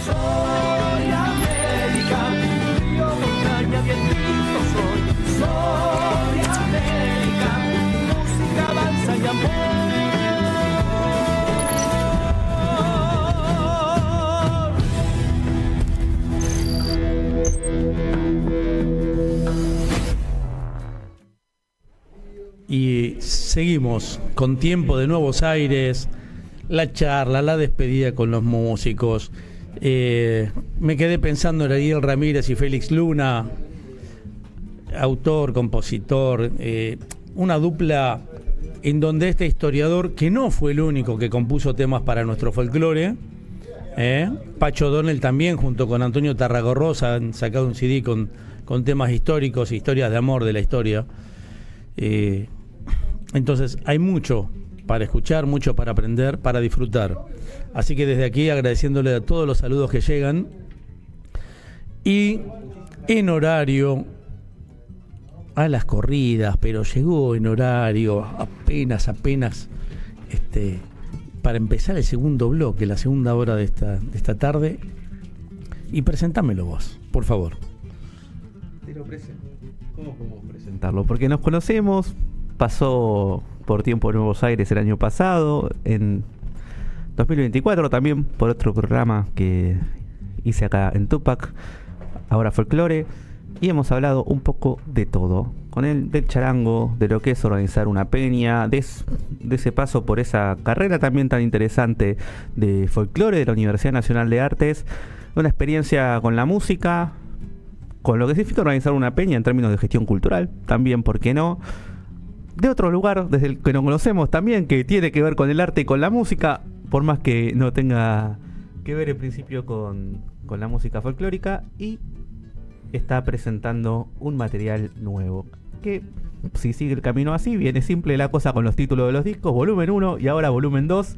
Soy América, río, montaña, vientito soy. Soy América, música, danza y amor. Y seguimos con Tiempo de Nuevos Aires, la charla, la despedida con los músicos. Me quedé pensando en Ariel Ramírez y Félix Luna, autor, compositor, una dupla en donde este historiador, que no fue el único que compuso temas para nuestro folclore, Pacho O'Donnell también, junto con Antonio Tarragorrosa, han sacado un CD con temas históricos, historias de amor de la historia. Entonces hay mucho para escuchar, mucho para aprender, para disfrutar. Así que desde aquí agradeciéndole a todos los saludos que llegan. Y en horario a las corridas, pero llegó en horario apenas para empezar el segundo bloque, la segunda hora de esta tarde. Y presentámelo vos, por favor. Te lo presento. ¿Cómo podemos presentarlo? Porque nos conocemos, pasó por Tiempo de Nuevos Aires el año pasado, en 2024 también por otro programa que hice acá en Tupac, ahora Folklore, y hemos hablado un poco de todo, con él del charango, de lo que es organizar una peña, de ese paso por esa carrera también tan interesante de folclore de la Universidad Nacional de Artes, una experiencia con la música, con lo que significa organizar una peña en términos de gestión cultural, también, ¿por qué no? De otro lugar, desde el que nos conocemos también, que tiene que ver con el arte y con la música, por más que no tenga que ver en principio con la música folclórica, y está presentando un material nuevo, que si sigue el camino así, viene simple la cosa con los títulos de los discos, volumen 1 y ahora volumen 2.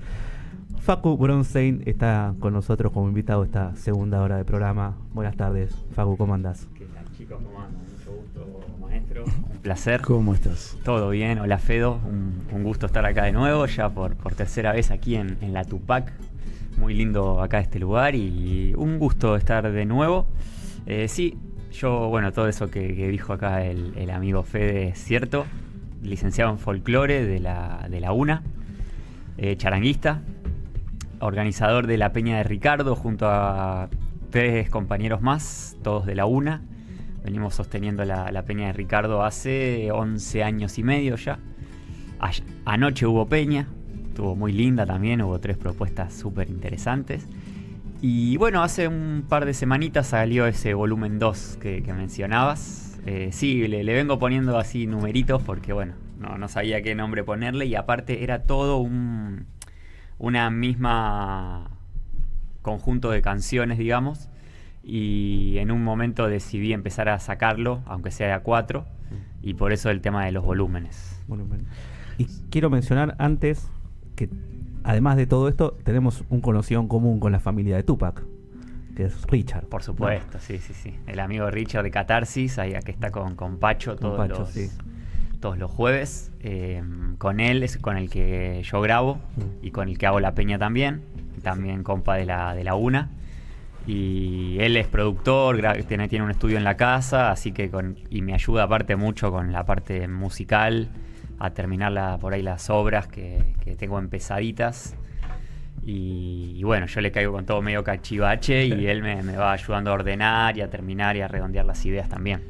Facu Bronstein está con nosotros como invitado esta segunda hora de programa. Buenas tardes, Facu, ¿cómo andás? ¿Qué tal, chicos? ¿Cómo andan? Mucho gusto, maestro. Un placer. ¿Cómo estás? Todo bien. Hola, Fedo. Un gusto estar acá de nuevo, ya por tercera vez aquí en la Tupac. Muy lindo acá este lugar y un gusto estar de nuevo. Sí, yo, bueno, todo eso que dijo acá el amigo Fede es cierto. Licenciado en folclore de la UNA. Charanguista. Organizador de la Peña de Ricardo junto a 3 compañeros más, todos de la UNA. Venimos sosteniendo la Peña de Ricardo hace 11 años y medio ya. Anoche hubo peña, estuvo muy linda también, hubo 3 propuestas súper interesantes. Y bueno, hace un par de semanitas salió ese volumen 2 que mencionabas. Sí, le vengo poniendo así numeritos porque bueno, no sabía qué nombre ponerle, y aparte era todo una misma conjunto de canciones, digamos, y en un momento decidí empezar a sacarlo, aunque sea de a 4, y por eso el tema de los volúmenes. Y quiero mencionar antes que además de todo esto tenemos un conocido en común con la familia de Tupac, que es Richard. Por supuesto, ¿no? Sí. El amigo Richard de Catarsis, ahí que está con Pacho todos los jueves. Con él es con el que yo grabo y con el que hago la peña también compa de la UNA, y él es productor, tiene un estudio en la casa, así que y me ayuda aparte mucho con la parte musical a terminar por ahí las obras que tengo empezaditas, y bueno, yo le caigo con todo medio cachivache y él me va ayudando a ordenar y a terminar y a redondear las ideas también.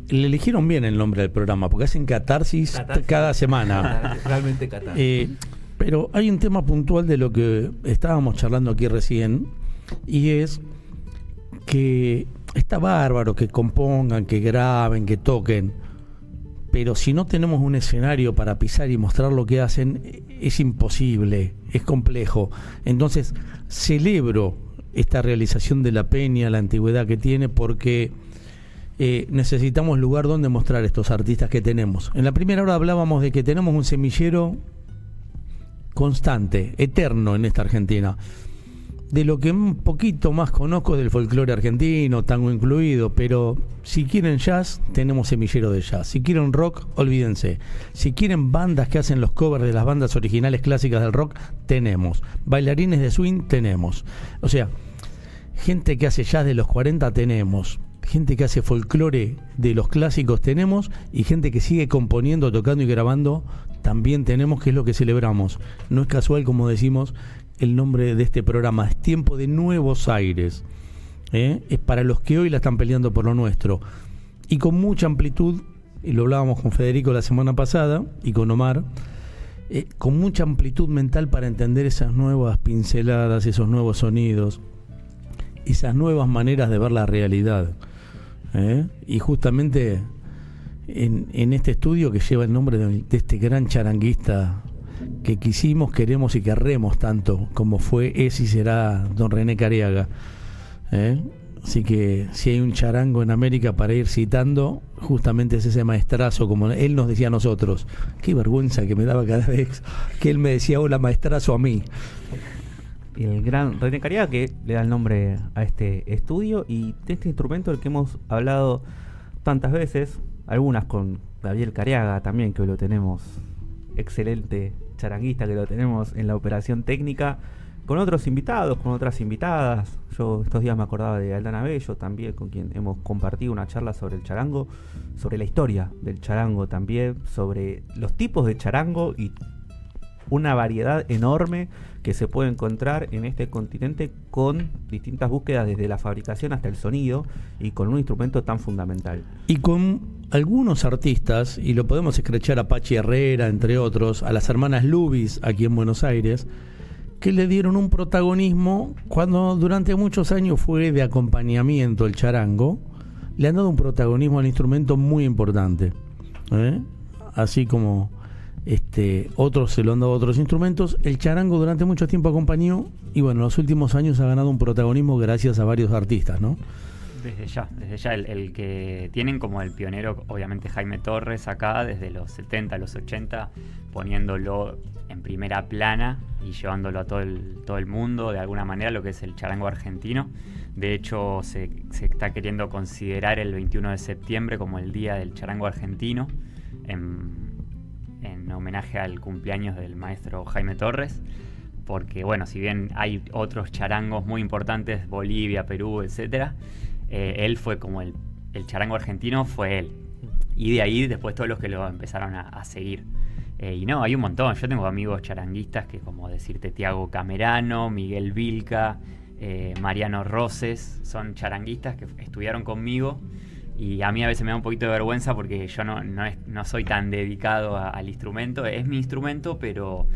Le eligieron bien el nombre del programa, porque hacen catarsis cada semana. Realmente catarsis. Pero hay un tema puntual de lo que estábamos charlando aquí recién, y es que está bárbaro que compongan, que graben, que toquen, pero si no tenemos un escenario para pisar y mostrar lo que hacen, es imposible, es complejo. Entonces celebro esta realización de la peña, la antigüedad que tiene, porque necesitamos lugar donde mostrar estos artistas que tenemos. En la primera hora hablábamos de que tenemos un semillero constante, eterno en esta Argentina. De lo que un poquito más conozco del folclore argentino, tango incluido, pero si quieren jazz, tenemos semillero de jazz. Si quieren rock, olvídense. Si quieren bandas que hacen los covers de las bandas originales clásicas del rock, tenemos. Bailarines de swing, tenemos. O sea, gente que hace jazz de los 40 tenemos, gente que hace folclore de los clásicos tenemos, y gente que sigue componiendo, tocando y grabando también tenemos, que es lo que celebramos. No es casual, como decimos, el nombre de este programa, es Tiempo de Nuevos Aires. Es para los que hoy la están peleando por lo nuestro, y con mucha amplitud, y lo hablábamos con Federico la semana pasada y con Omar, con mucha amplitud mental para entender esas nuevas pinceladas, esos nuevos sonidos, esas nuevas maneras de ver la realidad. Y justamente en este estudio que lleva el nombre de este gran charanguista que quisimos, queremos y querremos tanto, como fue, es y será don René Cariaga. Así que si hay un charango en América para ir citando, justamente es ese maestrazo, como él nos decía a nosotros. Qué vergüenza que me daba cada vez que él me decía hola maestrazo a mí. Y el gran René Cariaga, que le da el nombre a este estudio y de este instrumento del que hemos hablado tantas veces, algunas con Gabriel Cariaga también, que hoy lo tenemos, excelente charanguista, que lo tenemos en la operación técnica, con otros invitados, con otras invitadas. Yo estos días me acordaba de Aldana Bello también, con quien hemos compartido una charla sobre el charango, sobre la historia del charango también, sobre los tipos de charango y una variedad enorme que se puede encontrar en este continente, con distintas búsquedas desde la fabricación hasta el sonido, y con un instrumento tan fundamental. Y con algunos artistas, y lo podemos escrachar a Pachi Herrera, entre otros, a las hermanas Lubis aquí en Buenos Aires, que le dieron un protagonismo cuando durante muchos años fue de acompañamiento el charango. Le han dado un protagonismo al instrumento muy importante, así como otros se lo han dado a otros instrumentos. El charango durante mucho tiempo acompañó, y bueno, en los últimos años ha ganado un protagonismo gracias a varios artistas, ¿no? Desde ya, el que tienen como el pionero, obviamente Jaime Torres acá, desde los 70, los 80, poniéndolo en primera plana y llevándolo a todo el mundo, de alguna manera, lo que es el charango argentino. De hecho, se está queriendo considerar el 21 de septiembre como el Día del Charango Argentino, en homenaje al cumpleaños del maestro Jaime Torres, porque bueno, si bien hay otros charangos muy importantes, Bolivia, Perú, etcétera, él fue como el charango argentino, fue él. Y de ahí después todos los que lo empezaron a seguir. Y no, hay un montón. Yo tengo amigos charanguistas que, como decirte, Tiago Camerano, Miguel Vilca, Mariano Roses, son charanguistas que estudiaron conmigo. Y a mí a veces me da un poquito de vergüenza porque yo no soy tan dedicado al instrumento. Es mi instrumento, pero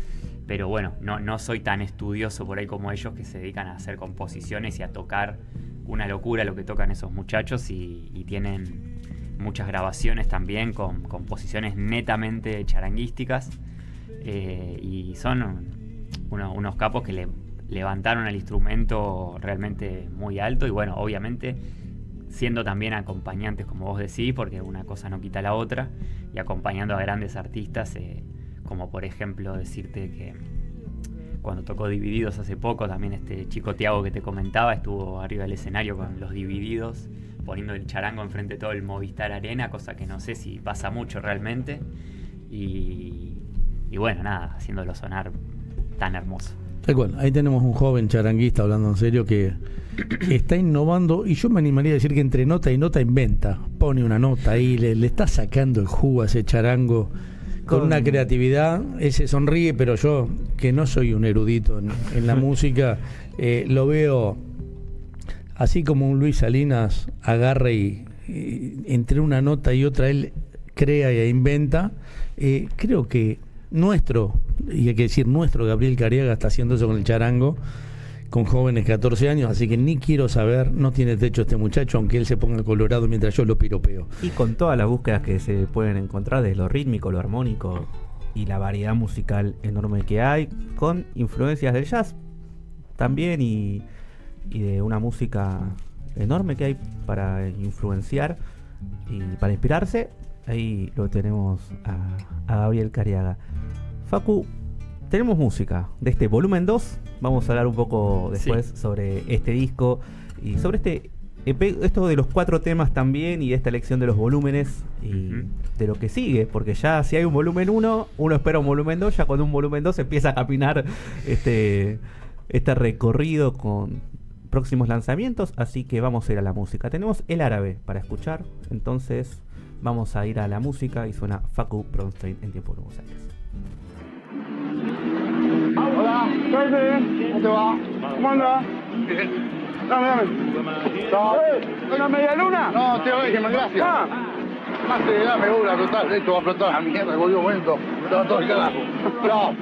bueno, no soy tan estudioso por ahí como ellos, que se dedican a hacer composiciones y a tocar una locura lo que tocan esos muchachos, y tienen muchas grabaciones también con composiciones netamente charanguísticas, y son unos capos que le levantaron el instrumento realmente muy alto. Y bueno, obviamente siendo también acompañantes, como vos decís, porque una cosa no quita la otra, y acompañando a grandes artistas, como por ejemplo decirte que cuando tocó Divididos hace poco, también este chico Tiago que te comentaba estuvo arriba del escenario con los Divididos, poniendo el charango enfrente de todo el Movistar Arena, cosa que no sé si pasa mucho realmente, y bueno, nada, haciéndolo sonar tan hermoso. Tal cual, ahí tenemos un joven charanguista, hablando en serio, que está innovando, y yo me animaría a decir que entre nota y nota inventa, pone una nota ahí, le está sacando el jugo a ese charango con una creatividad. Él se sonríe, pero yo, que no soy un erudito en la música, lo veo así como un Luis Salinas agarra y entre una nota y otra él crea e inventa. Creo que nuestro Gabriel Cariaga está haciendo eso con el charango, con jóvenes 14 años, así que ni quiero saber, no tiene techo este muchacho, aunque él se ponga colorado mientras yo lo piropeo. Y con todas las búsquedas que se pueden encontrar, desde lo rítmico, lo armónico y la variedad musical enorme que hay, con influencias del jazz también, y de una música enorme que hay para influenciar y para inspirarse. Ahí lo tenemos a Gabriel Cariaga. Facu, tenemos música de este volumen 2. Vamos a hablar un poco después sobre este disco y sobre este EP, esto de los 4 temas también, y de esta elección de los volúmenes y de lo que sigue, porque ya si hay un volumen 1, uno espera un volumen 2, ya con un volumen 2 empieza a caminar este recorrido con próximos lanzamientos, así que vamos a ir a la música. Tenemos El Árabe para escuchar, entonces vamos a ir a la música y suena Facu Bronstein en Tiempo de Buenos Aires. Hola, suerte. ¿Cómo te va? ¿Cómo andas? Bien. Dame. ¿Una media luna? No, te voy, gracias. Más te dame una, total. Esto va a flotar a la mierda, en cualquier momento. Me va todo el carajo. Chao.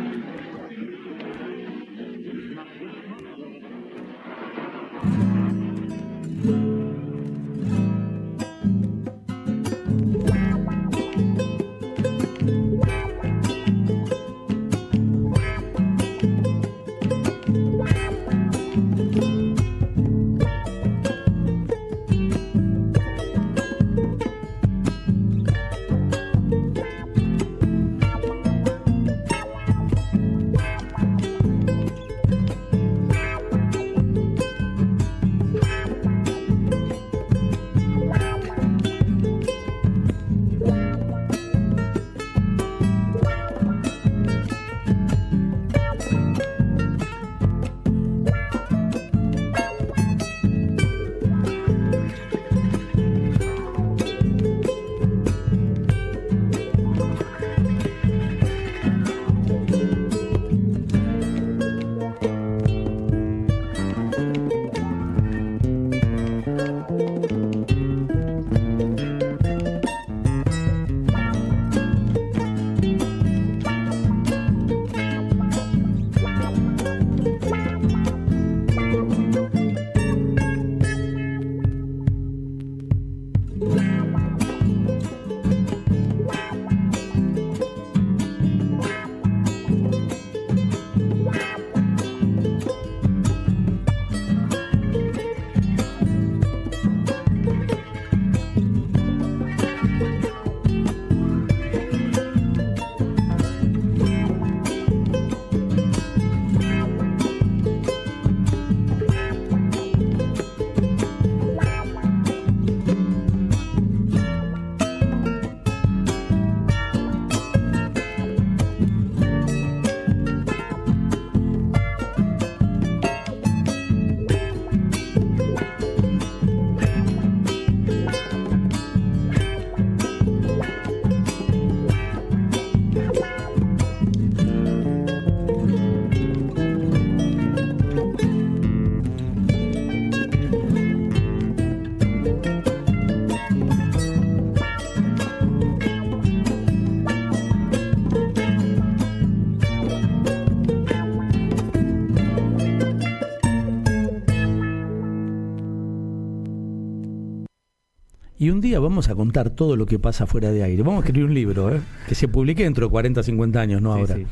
Y un día vamos a contar todo lo que pasa fuera de aire. Vamos a escribir un libro, que se publique dentro de 40, 50 años, no ahora. Sí.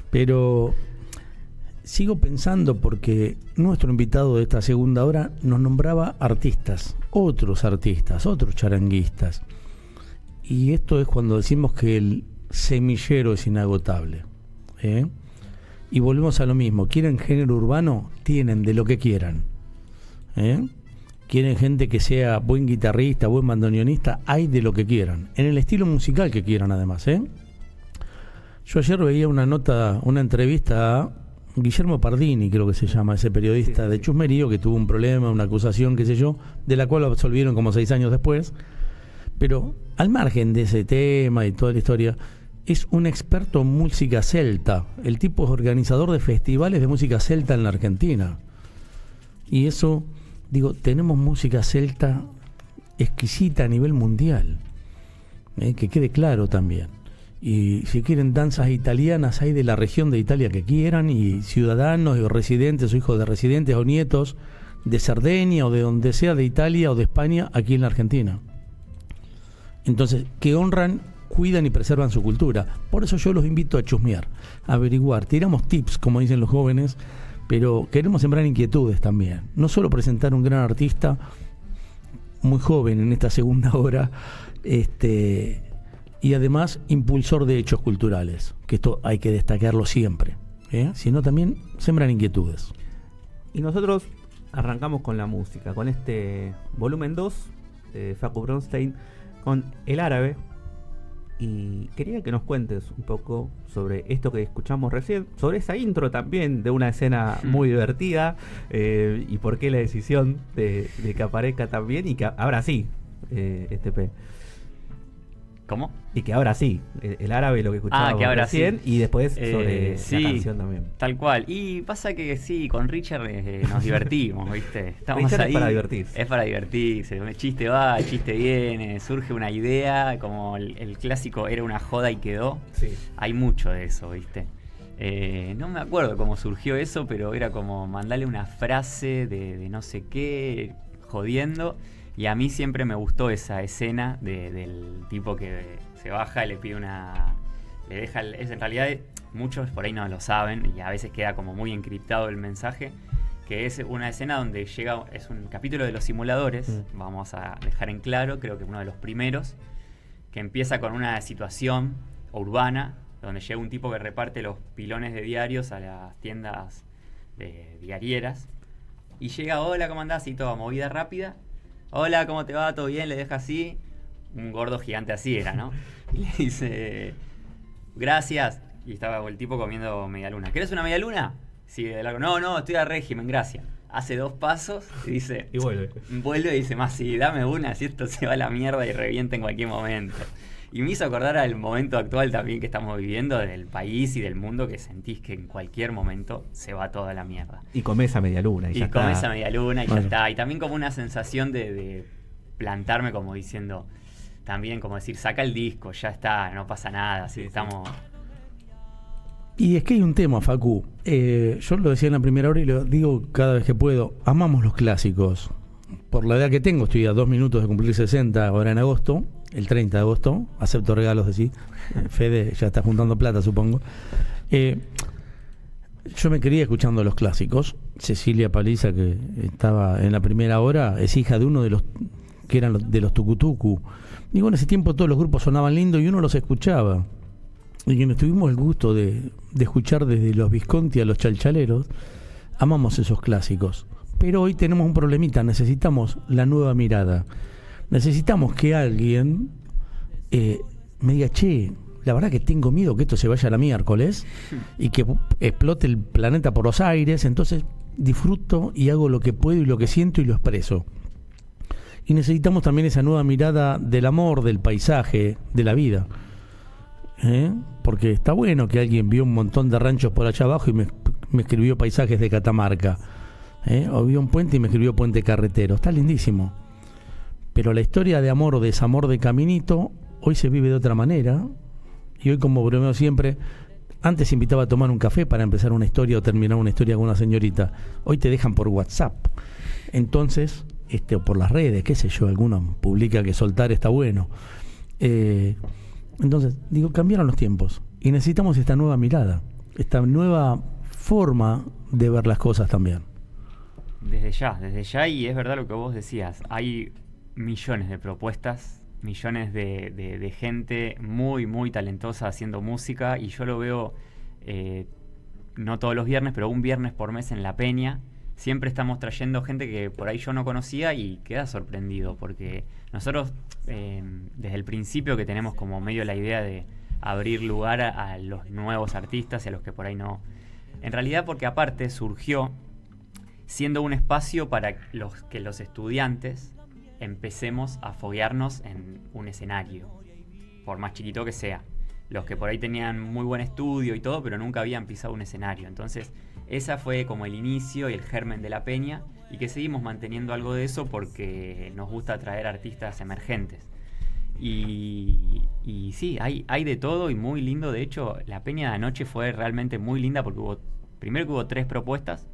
Pero sigo pensando porque nuestro invitado de esta segunda hora nos nombraba artistas, otros charanguistas. Y esto es cuando decimos que el semillero es inagotable. Y volvemos a lo mismo. ¿Quieren género urbano? Tienen de lo que quieran. Quieren gente que sea buen guitarrista, buen bandoneonista, hay de lo que quieran, en el estilo musical que quieran además. Yo ayer veía una entrevista a Guillermo Pardini, creo que se llama, ese periodista de Chusmerío, que tuvo un problema, una acusación, qué sé yo, de la cual lo absolvieron como 6 años después. Pero al margen de ese tema y toda la historia, es un experto en música celta. El tipo es organizador de festivales de música celta en la Argentina. Y eso... Digo, tenemos música celta exquisita a nivel mundial, que quede claro también. Y si quieren danzas italianas, hay de la región de Italia que quieran, y ciudadanos, y residentes, o hijos de residentes, o nietos de Cerdeña, o de donde sea, de Italia o de España, aquí en la Argentina. Entonces, que honran, cuidan y preservan su cultura. Por eso yo los invito a chusmear, a averiguar. Tiramos tips, como dicen los jóvenes, pero queremos sembrar inquietudes también. No solo presentar un gran artista muy joven en esta segunda hora, y además impulsor de hechos culturales, que esto hay que destacarlo siempre, sino también sembrar inquietudes. Y nosotros arrancamos con la música, con este volumen 2 de Facu Bronstein, con El Árabe, Y quería que nos cuentes un poco sobre esto que escuchamos recién, sobre esa intro también de una escena muy divertida, y por qué la decisión de que aparezca también y que ahora sí, P. ¿Cómo? Y que ahora sí, el árabe lo que escuchábamos que ahora recién, sí. Y después sobre Sí, la canción también. Tal cual. Y pasa que sí, con Richard nos divertimos, ¿viste? Estamos Richard ahí. es para divertirse. Es para divertirse. El chiste va, el chiste viene, surge una idea, como el clásico era una joda y quedó. Sí. Hay mucho de eso, ¿viste? No me acuerdo cómo surgió eso, pero era como mandarle una frase de no sé qué, jodiendo. Y a mí siempre me gustó esa escena del tipo que se baja y le pide le deja en realidad muchos por ahí no lo saben y a veces queda como muy encriptado el mensaje, que es una escena donde es un capítulo de Los Simuladores, vamos a dejar en claro, creo que uno de los primeros, que empieza con una situación urbana donde llega un tipo que reparte los pilones de diarios a las tiendas diarieras y llega, hola, ¿cómo andás? Y toda movida rápida. Hola, ¿cómo te va? ¿Todo bien? Le deja así. Un gordo gigante así era, ¿no? Y le dice, gracias. Y estaba el tipo comiendo medialuna. ¿Querés una medialuna? Sí, de largo. No, estoy a régimen, gracias. Hace 2 pasos y dice... Y vuelve. Vuelve y dice, más sí, dame una, si esto se va a la mierda y revienta en cualquier momento. Y me hizo acordar al momento actual también que estamos viviendo del país y del mundo, que sentís que en cualquier momento se va toda la mierda. Y comés a media luna. Y comés a media luna y ya está. Y también como una sensación de plantarme como diciendo, también como decir, saca el disco, ya está, no pasa nada, así estamos... Y es que hay un tema, Facu. Yo lo decía en la primera hora y lo digo cada vez que puedo. Amamos los clásicos. Por la edad que tengo, estoy a 2 minutos de cumplir 60 ahora en agosto, el 30 de agosto. Acepto regalos de sí. Fede ya está juntando plata, supongo. Yo me quería escuchando los clásicos. Cecilia Paliza, que estaba en la primera hora, es hija de uno de los que eran de los tucutucu. Digo, en ese tiempo todos los grupos sonaban lindo y uno los escuchaba. Y quienes tuvimos el gusto de escuchar desde los Visconti a los Chalchaleros, amamos esos clásicos. Pero hoy tenemos un problemita, necesitamos la nueva mirada. Necesitamos que alguien me diga, che, la verdad que tengo miedo que esto se vaya a la miércoles y que explote el planeta por los aires, entonces disfruto y hago lo que puedo y lo que siento y lo expreso. Y necesitamos también esa nueva mirada del amor, del paisaje, de la vida. Porque está bueno que alguien vio un montón de ranchos por allá abajo y me escribió paisajes de Catamarca. O vio un puente y me escribió puente carretero. Está lindísimo. Pero la historia de amor o desamor de Caminito hoy se vive de otra manera. Y hoy, como bromeo siempre, antes invitaba a tomar un café para empezar una historia o terminar una historia con una señorita. Hoy te dejan por WhatsApp. Entonces, o por las redes, qué sé yo, alguno publica que soltar está bueno. Entonces, digo, cambiaron los tiempos y necesitamos esta nueva mirada, esta nueva forma de ver las cosas también. Desde ya, y es verdad lo que vos decías, hay millones de propuestas, millones de gente muy, muy talentosa haciendo música, y yo lo veo, no todos los viernes, pero un viernes por mes en La Peña. Siempre estamos trayendo gente que por ahí yo no conocía y queda sorprendido, porque nosotros desde el principio que tenemos como medio la idea de abrir lugar a los nuevos artistas y a los que por ahí no. En realidad porque aparte surgió siendo un espacio para que los estudiantes empecemos a foguearnos en un escenario, por más chiquito que sea. Los que por ahí tenían muy buen estudio y todo, pero nunca habían pisado un escenario. Entonces, esa fue como el inicio y el germen de La Peña, y que seguimos manteniendo algo de eso porque nos gusta atraer artistas emergentes. Y sí, hay de todo y muy lindo. De hecho, La Peña de anoche fue realmente muy linda porque primero que hubo 3 propuestas,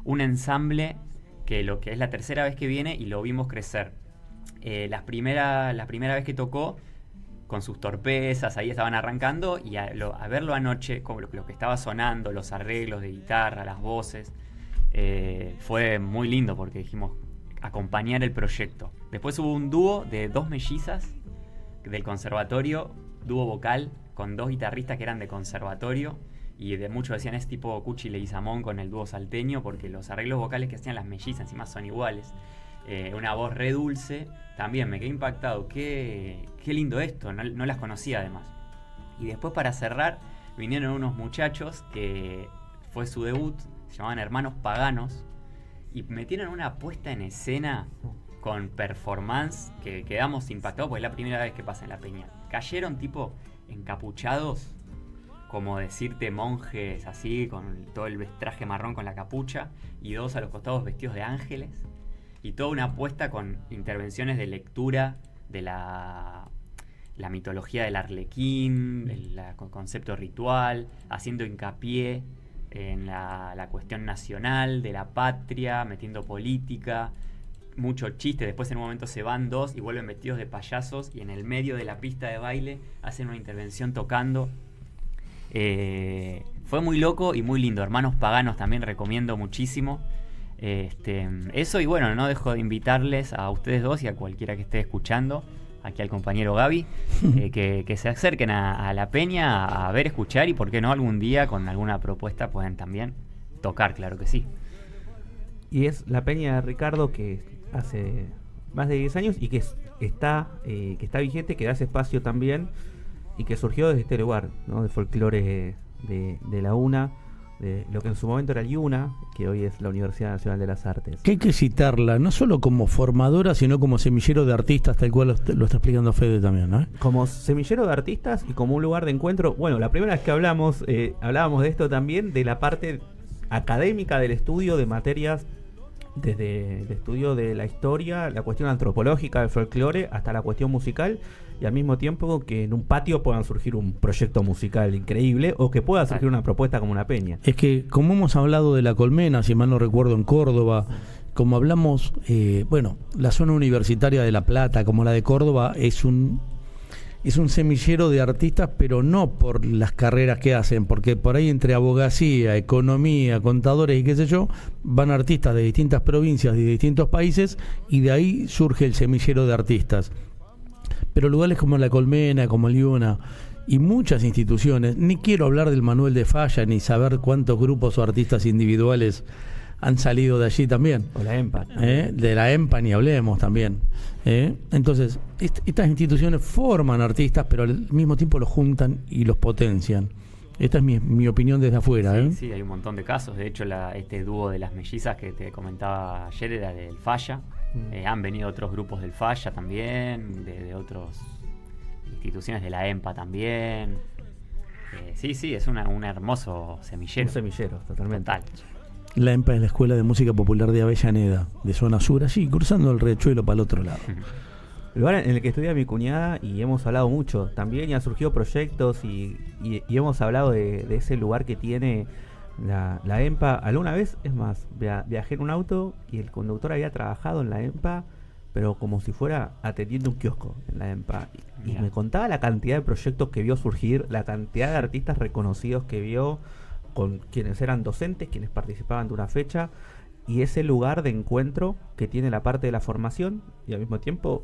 un ensamble que lo que es la tercera vez que viene y lo vimos crecer. La primera vez que tocó, con sus torpezas, ahí estaban arrancando, y a verlo anoche, como lo que estaba sonando, los arreglos de guitarra, las voces, fue muy lindo porque dijimos acompañar el proyecto. Después hubo un dúo de 2 mellizas del conservatorio, dúo vocal con 2 guitarristas que eran de conservatorio, y de muchos decían es tipo Cuchi Leguizamón con el dúo salteño, porque los arreglos vocales que hacían las mellizas encima son iguales. una voz re dulce. También me quedé impactado. Qué lindo esto, no las conocía además. Y después, para cerrar, vinieron unos muchachos que fue su debut, se llamaban Hermanos Paganos, y metieron una puesta en escena con performance que quedamos impactados, porque es la primera vez que pasa en la peña. Cayeron tipo encapuchados, como decirte monjes así, con todo el traje marrón con la capucha, y dos a los costados vestidos de ángeles, y toda una puesta con intervenciones de lectura de la mitología del arlequín, el concepto ritual, haciendo hincapié en la cuestión nacional, de la patria, metiendo política, mucho chiste. Después en un momento se van dos y vuelven vestidos de payasos, y en el medio de la pista de baile hacen una intervención tocando. Fue muy loco y muy lindo. Hermanos Paganos también recomiendo muchísimo. Eso, y bueno, no dejo de invitarles a ustedes dos y a cualquiera que esté escuchando, aquí al compañero Gaby, que se acerquen a la peña a ver, escuchar, y por qué no algún día con alguna propuesta pueden también tocar, claro que sí. Y es la peña de Ricardo, que hace más de 10 años y que está vigente, que da ese espacio también, y que surgió desde este lugar, ¿no? De folclore de la UNA, de lo que en su momento era el IUNA, que hoy es la Universidad Nacional de las Artes. Que hay que citarla, no solo como formadora, sino como semillero de artistas, tal cual lo está explicando Fede también, ¿no? Como semillero de artistas y como un lugar de encuentro. Bueno, la primera vez que hablábamos de esto también, de la parte académica del estudio de materias, desde el estudio de la historia, la cuestión antropológica del folclore, hasta la cuestión musical, y al mismo tiempo que en un patio puedan surgir un proyecto musical increíble, o que pueda surgir una propuesta como una peña. Es que como hemos hablado de La Colmena, si mal no recuerdo, en Córdoba, como hablamos, la zona universitaria de La Plata, como la de Córdoba, es un semillero de artistas, pero no por las carreras que hacen, porque por ahí entre abogacía, economía, contadores y qué sé yo, van artistas de distintas provincias, de distintos países, y de ahí surge el semillero de artistas. Pero lugares como La Colmena, como el IUNA y muchas instituciones, ni quiero hablar del Manuel de Falla, ni saber cuántos grupos o artistas individuales han salido de allí también. O la EMPA. De la EMPA ni hablemos también. Entonces, estas instituciones forman artistas, pero al mismo tiempo los juntan y los potencian. Esta es mi opinión desde afuera. Sí, hay un montón de casos. De hecho, este dúo de las mellizas que te comentaba ayer era del Falla. Han venido otros grupos del Falla también, de otras instituciones de la EMPA también. Sí, es un hermoso semillero. Un semillero, totalmente. Total. La EMPA es la Escuela de Música Popular de Avellaneda, de zona sur, allí, cruzando el Riachuelo para el otro lado. El lugar en el que estudia mi cuñada, y hemos hablado mucho también, y han surgido proyectos, y hemos hablado de ese lugar que tiene la EMPA. Alguna vez, es más, viajé en un auto y el conductor había trabajado en la EMPA, pero como si fuera atendiendo un kiosco en la EMPA. Y me contaba la cantidad de proyectos que vio surgir, la cantidad de artistas reconocidos que vio, con quienes eran docentes, quienes participaban de una fecha, y ese lugar de encuentro que tiene la parte de la formación y al mismo tiempo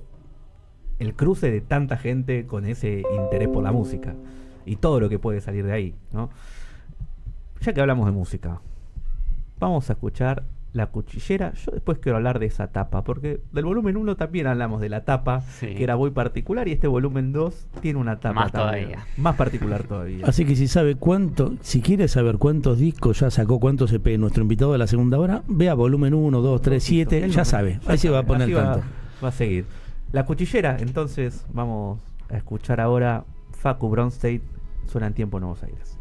el cruce de tanta gente con ese interés por la música y todo lo que puede salir de ahí, ¿no? Ya que hablamos de música, vamos a escuchar La Cuchillera. Yo después quiero hablar de esa tapa, porque del volumen 1 también hablamos de la tapa, que era muy particular, y este volumen 2 tiene una tapa más también, todavía. más particular todavía. Así que si quiere saber cuántos discos ya sacó, cuántos EP nuestro invitado de la segunda hora, vea volumen 1, 2, 3, 7, ya sabe. Ahí se va a poner tanto. Va a seguir. La Cuchillera, entonces vamos a escuchar ahora Facu Bronstein, suena en Tiempo Nuevos Aires.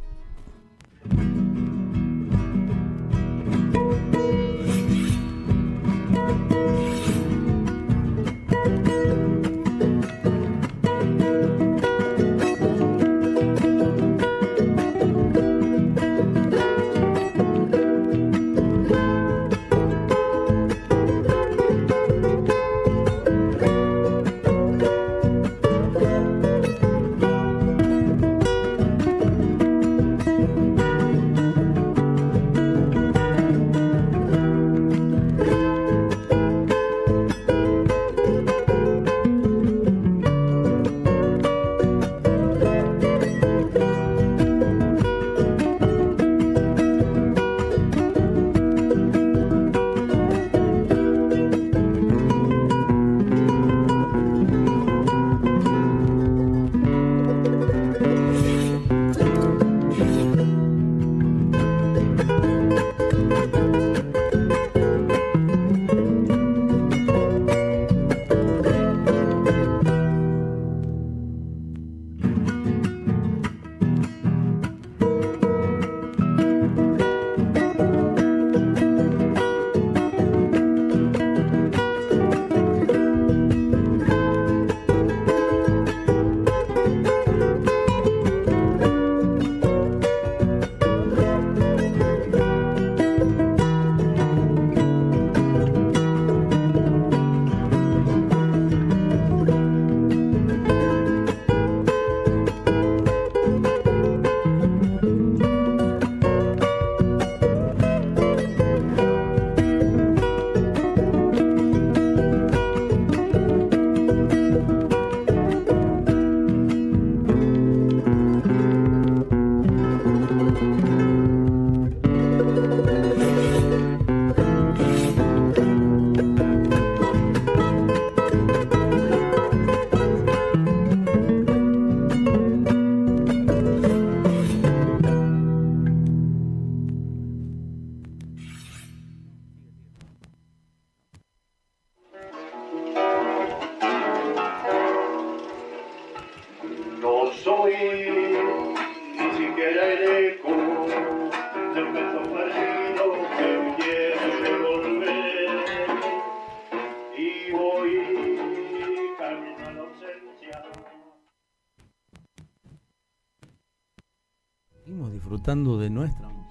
disfrutando de nuestra música.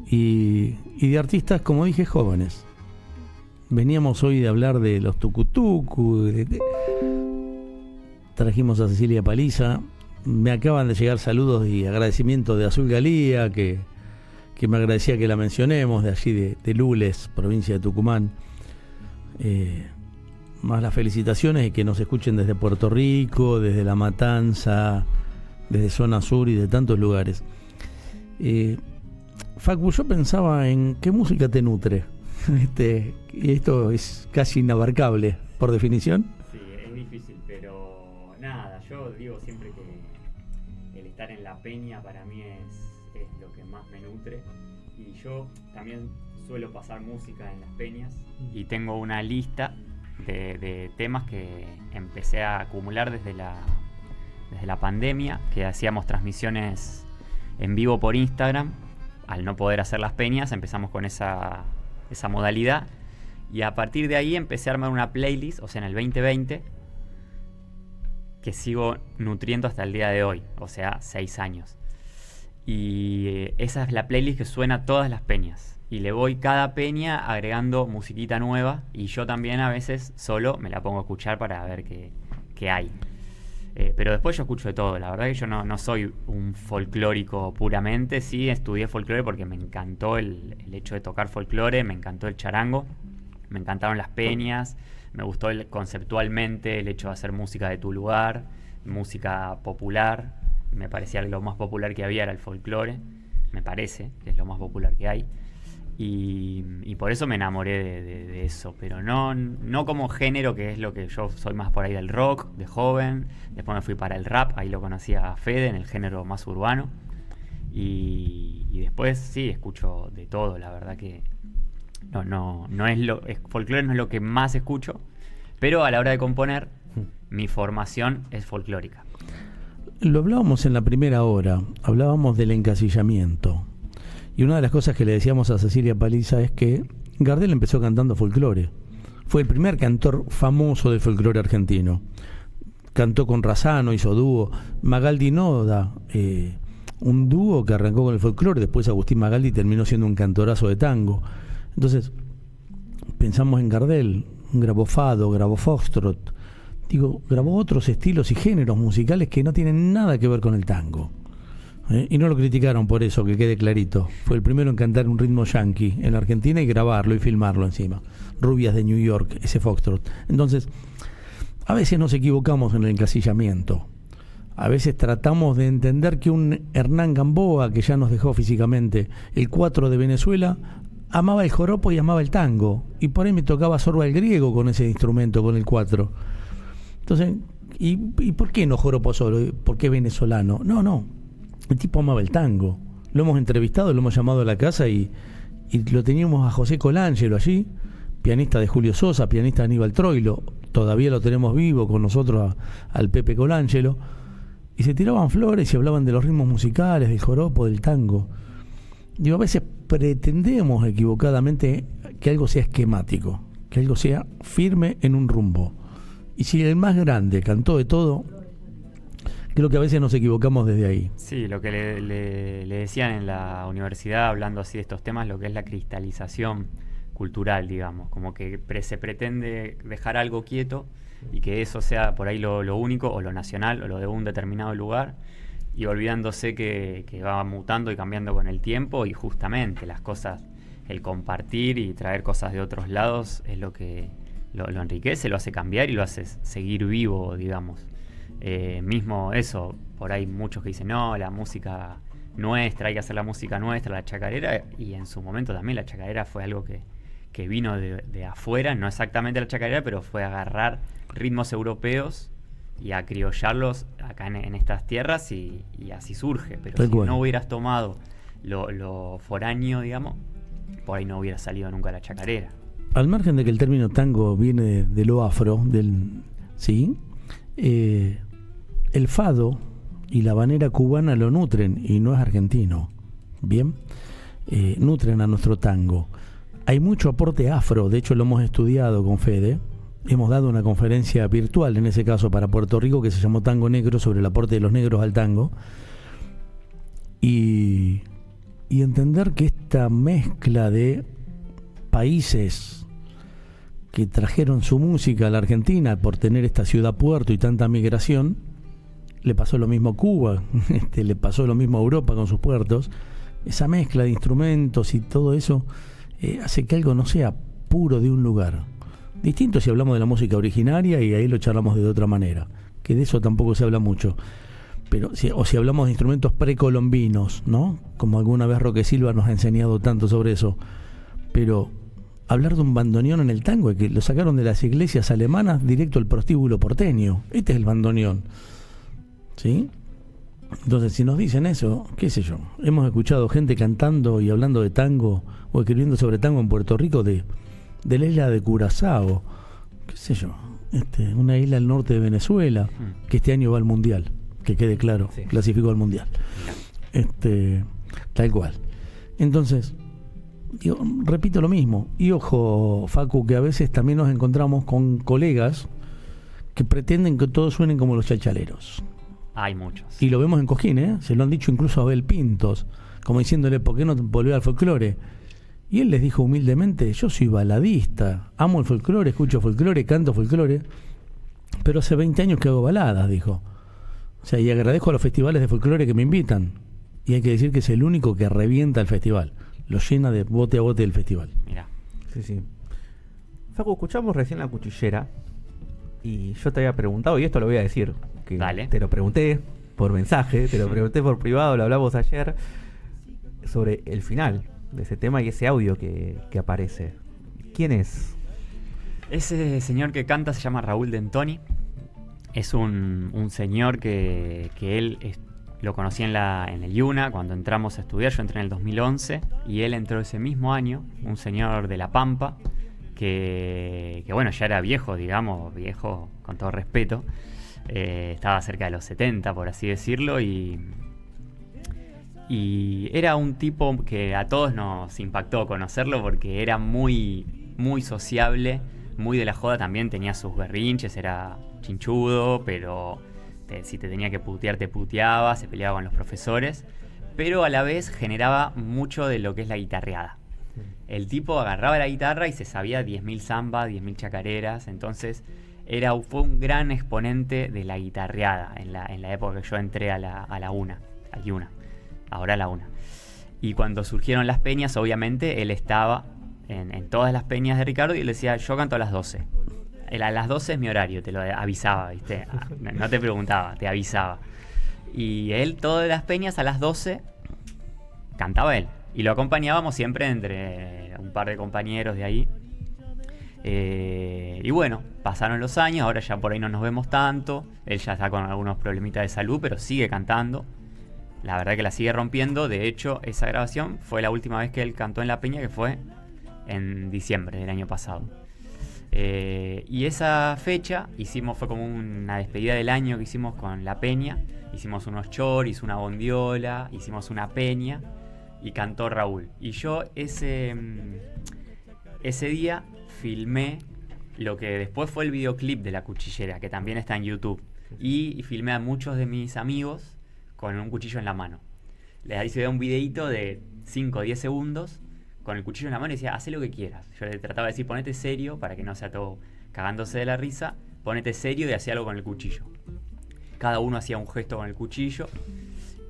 Y de artistas, como dije, jóvenes. Veníamos hoy de hablar de los tucutucu, trajimos a Cecilia Paliza. Me acaban de llegar saludos y agradecimientos de Azul Galía, que me agradecía que la mencionemos, de allí de Lules, provincia de Tucumán. Más las felicitaciones y que nos escuchen desde Puerto Rico, desde La Matanza, desde Zona Sur y de tantos lugares. Facu, yo pensaba en qué música te nutre. Y esto es casi inabarcable, por definición. Sí, es difícil, pero nada, yo digo siempre que el estar en la peña para mí es lo que más me nutre. Y yo también suelo pasar música en las peñas y tengo una lista de temas que empecé a acumular desde la pandemia, que hacíamos transmisiones en vivo por Instagram. Al no poder hacer las peñas, empezamos con esa modalidad, y a partir de ahí empecé a armar una playlist, o sea, en el 2020, que sigo nutriendo hasta el día de hoy, o sea, 6 años. Y esa es la playlist que suena todas las peñas. Y le voy cada peña agregando musiquita nueva, y yo también a veces solo me la pongo a escuchar para ver qué hay. Pero después yo escucho de todo. La verdad que yo no soy un folclórico puramente. Sí, estudié folclore porque me encantó el hecho de tocar folclore, me encantó el charango, me encantaron las peñas, me gustó conceptualmente el hecho de hacer música de tu lugar, música popular. Me parecía que lo más popular que había era el folclore, me parece que es lo más popular que hay. Y por eso me enamoré de eso, pero no como género, que es lo que yo soy más por ahí del rock, de joven. Después me fui para el rap, ahí lo conocí a Fede en el género más urbano. Y después sí, escucho de todo, la verdad que folclore no es lo que más escucho, pero a la hora de componer, mi formación es folclórica. Lo hablábamos en la primera hora, hablábamos del encasillamiento. Y una de las cosas que le decíamos a Cecilia Paliza es que Gardel empezó cantando folclore. Fue el primer cantor famoso de folclore argentino. Cantó con Razzano, hizo dúo. Magaldi Noda, un dúo que arrancó con el folclore. Después Agustín Magaldi terminó siendo un cantorazo de tango. Entonces, pensamos en Gardel. Grabó fado, grabó foxtrot. Grabó otros estilos y géneros musicales que no tienen nada que ver con el tango. Y no lo criticaron por eso, que quede clarito. Fue el primero en cantar un ritmo yankee en Argentina y grabarlo y filmarlo encima. Rubias de New York, ese foxtrot. Entonces, a veces nos equivocamos en el encasillamiento. A veces tratamos de entender que un Hernán Gamboa, que ya nos dejó físicamente, el 4 de Venezuela, amaba el joropo y amaba el tango. Y por ahí me tocaba sorba el griego con ese instrumento, con el 4. Entonces, ¿y por qué no joropo solo? ¿Por qué venezolano? No. El tipo amaba el tango. Lo hemos entrevistado, lo hemos llamado a la casa y lo teníamos a José Colangelo allí, pianista de Julio Sosa, pianista de Aníbal Troilo. Todavía lo tenemos vivo con nosotros al Pepe Colangelo. Y se tiraban flores y hablaban de los ritmos musicales, del joropo, del tango. A veces pretendemos equivocadamente que algo sea esquemático, que algo sea firme en un rumbo. Y si el más grande cantó de todo, creo que a veces nos equivocamos desde ahí. Sí, lo que le decían en la universidad, hablando así de estos temas, lo que es la cristalización cultural, digamos, como que se pretende dejar algo quieto y que eso sea por ahí lo único, o lo nacional, o lo de un determinado lugar, y olvidándose que va mutando y cambiando con el tiempo, y justamente las cosas, el compartir y traer cosas de otros lados es lo que lo enriquece, lo hace cambiar y lo hace seguir vivo, digamos. Mismo eso, por ahí muchos que dicen, no, la música nuestra, hay que hacer la música nuestra, la chacarera, y en su momento también la chacarera fue algo que vino de afuera, no exactamente la chacarera, pero fue agarrar ritmos europeos y a criollarlos acá en estas tierras, y así surge. Pero si no hubieras tomado lo foráneo, digamos, por ahí no hubiera salido nunca la chacarera. Al margen de que el término tango viene de lo afro, ¿sí? El fado y la habanera cubana lo nutren, y no es argentino. Bien, nutren a nuestro tango. Hay mucho aporte afro, de hecho lo hemos estudiado con Fede. Hemos dado una conferencia virtual, en ese caso para Puerto Rico, que se llamó Tango Negro, sobre el aporte de los negros al tango. y entender que esta mezcla de países que trajeron su música a la Argentina por tener esta ciudad puerto y tanta migración, le pasó lo mismo a Cuba, le pasó lo mismo a Europa con sus puertos. Esa mezcla de instrumentos y todo eso hace que algo no sea puro de un lugar. Distinto si hablamos de la música originaria y ahí lo charlamos de otra manera, que de eso tampoco se habla mucho. Pero si hablamos de instrumentos precolombinos, ¿no? Como alguna vez Roque Silva nos ha enseñado tanto sobre eso. Pero hablar de un bandoneón en el tango, que lo sacaron de las iglesias alemanas directo al prostíbulo porteño. Este es el bandoneón, ¿sí? Entonces, si nos dicen eso, qué sé yo, hemos escuchado gente cantando y hablando de tango o escribiendo sobre tango en Puerto Rico de la isla de Curazao, qué sé yo, una isla al norte de Venezuela, que este año va al Mundial, que quede claro, sí. Clasificó al Mundial. Tal cual. Entonces, yo repito lo mismo, y ojo, Facu, que a veces también nos encontramos con colegas que pretenden que todos suenen como los chachaleros. Hay muchos. Y lo vemos en Cosquín, se lo han dicho incluso a Abel Pintos, como diciéndole, ¿por qué no volvió al folclore? Y él les dijo humildemente, yo soy baladista, amo el folclore, escucho folclore, canto folclore, pero hace 20 años que hago baladas, dijo. O sea, y agradezco a los festivales de folclore que me invitan. Y hay que decir que es el único que revienta el festival, lo llena de bote a bote del festival. Mirá. Sí. Facu, escuchamos recién La Cuchillera y yo te había preguntado, y esto lo voy a decir, que Dale. Te lo pregunté por mensaje, te lo pregunté por privado, lo hablamos ayer, sobre el final de ese tema y ese audio que aparece. ¿Quién es? Ese señor que canta se llama Raúl Dentoni. Es un señor que él lo conocí en el IUNA cuando entramos a estudiar. Yo entré en el 2011 y él entró ese mismo año, un señor de La Pampa que bueno, ya era viejo, digamos, viejo con todo respeto. Estaba cerca de los 70, por así decirlo, y era un tipo que a todos nos impactó conocerlo porque era muy, muy sociable, muy de la joda. También tenía sus berrinches, era chinchudo, pero si te tenía que putear, te puteaba, se peleaba con los profesores, pero a la vez generaba mucho de lo que es la guitarreada. El tipo agarraba la guitarra y se sabía 10.000 zambas, 10.000 chacareras, entonces fue un gran exponente de la guitarreada en la época que yo entré a la UNA, ahora a la UNA. Y cuando surgieron las peñas, obviamente, él estaba en todas las peñas de Ricardo y él decía, yo canto a las 12. A las 12 es mi horario, te lo avisaba, ¿viste? No te preguntaba, te avisaba. Y él, todas las peñas, a las 12, cantaba él. Y lo acompañábamos siempre entre un par de compañeros de ahí. Y bueno, pasaron los años, ahora ya por ahí no nos vemos tanto. Él ya está con algunos problemitas de salud, pero sigue cantando. La verdad que la sigue rompiendo. De hecho, esa grabación fue la última vez que él cantó en La Peña, que fue en diciembre del año pasado. Y esa fecha fue como una despedida del año que hicimos con La Peña. Hicimos unos choris, una bondiola, hicimos una peña y cantó Raúl. Y yo ese día filmé lo que después fue el videoclip de La Cuchillera, que también está en YouTube. Y filmé a muchos de mis amigos con un cuchillo en la mano. Les hice un videito de 5 o 10 segundos con el cuchillo en la mano y decía, haz lo que quieras. Yo le trataba de decir, ponete serio, para que no sea todo cagándose de la risa, ponete serio y hacía algo con el cuchillo. Cada uno hacía un gesto con el cuchillo.